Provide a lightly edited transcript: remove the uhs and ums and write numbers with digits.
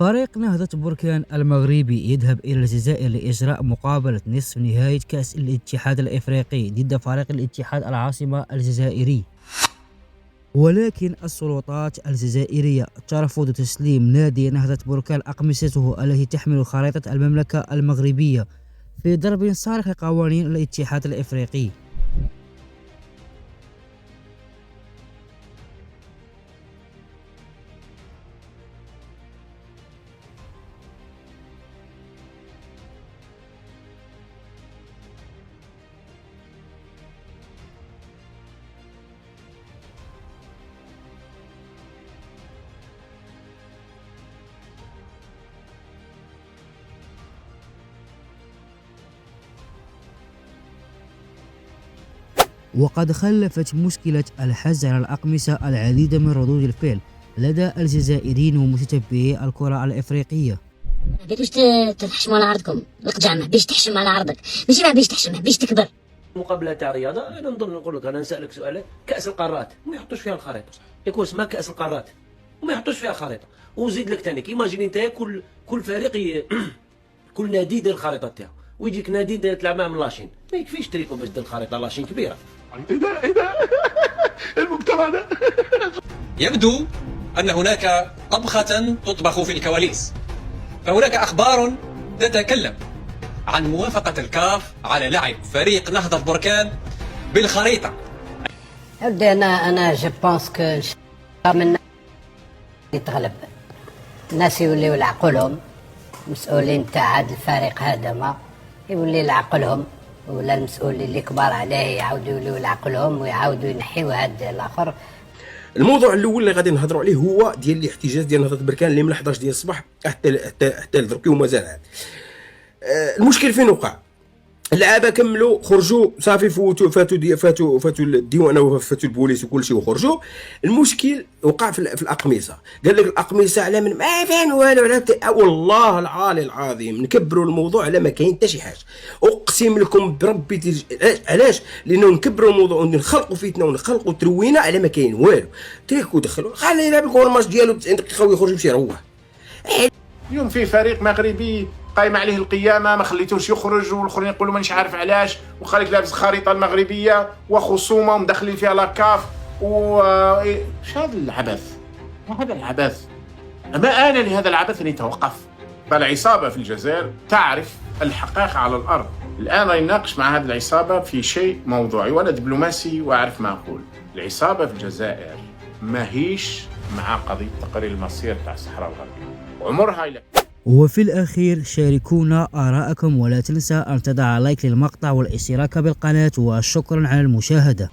فريق نهضة بركان المغربي يذهب إلى الجزائر لإجراء مقابلة نصف نهائي كأس الاتحاد الإفريقي ضد فريق الاتحاد العاصمة الجزائري، ولكن السلطات الجزائرية ترفض تسليم نادي نهضة بركان أقمصته التي تحمل خريطة المملكة المغربية في ضرب صارخ لقوانين الاتحاد الإفريقي. وقد خلفت مشكلة الحجر على الأقمصة العديد من ردود الفعل لدى الجزائريين ومتتبعي الكرة الإفريقية. باش تحشموا على عرضكم، القجع ما بيش تحشم على عرضك، ماشي ما بيش تحشم، ما بيش تكبر. مقابلة تاع رياضة، أنا نظن نقول لك، أنا نسألك سؤال، كأس القارات ما يحطوش فيها الخريطة، يكون اسمها كأس القارات وما يحطوش فيها الخريطة، وزيد لك ثاني ايماجيني انت كل فريق كل نادي يدير الخريطة تاعو، ويجيك نادي تلعب معاه من لاشين، ما يكفيش تريكو باش دير الخريطة لاشين كبيرة. ايه ده المجتمع ده. يبدو أن هناك طبخة تطبخ في الكواليس، فهناك أخبار تتكلم عن موافقة الكاف على لعب فريق نهضة بركان بالخريطة. أبدا أنا جو بونس كو من يتغلب الناس يوليو لعقولهم، المسؤولين تاع هذا الفريق هذا يولي لعقلهم، ولا المسؤولين اللي كبار عليه يعاودوا يوليو لعقلهم ويعاودوا ينحيوا هذا الآخر. الموضوع الاول اللي غادي نهضروا عليه هو ديال الاحتجاج ديال نهضة بركان اللي من 11 ديال الصباح حتى لدركي ومازال عاد. المشكل فين وقع؟ اللعابه كملوا خرجوا صافي فاتوا الديوانه وفاتوا البوليس وكل شيء وخرجوا. المشكل وقع في الاقمصه، قال لك الاقمصه على من ما فين والو، والله العالي العظيم نكبروا الموضوع على ما كاين حتى شي حاجه. اقسم لكم بربي علاش؟ لانه نكبروا الموضوع ونخلقوا فتنه ونخلقوا تروينه على ما كاين والو. تريكو دخلوا خلي يلعب الكورماش ديالو 90 دقيقه ويخرج يمشي يروح. اليوم في فريق مغربي قايمه عليه القيامه، ما خليتوش يخرج، والاخرين يقولوا مانيش عارف علاش، وخليك لابس الخريطه المغربيه وخصومه ومدخلين فيها لاكاف ايش هذا العبث؟ هذا العبث، ما آن لهذا العبث ان يتوقف. فالعصابه في الجزائر تعرف الحقائق على الارض. الان راني ناقش مع هذه العصابه في شيء موضوعي، وانا دبلوماسي واعرف ما اقول. العصابه في الجزائر ماهيش مع قضيه تقرير المصير تاع الصحراء الغربيه، عمرها إلا. وفي الأخير شاركونا آراءكم ولا تنسى أن تضع لايك للمقطع والاشتراك بالقناة، وشكرا على المشاهدة.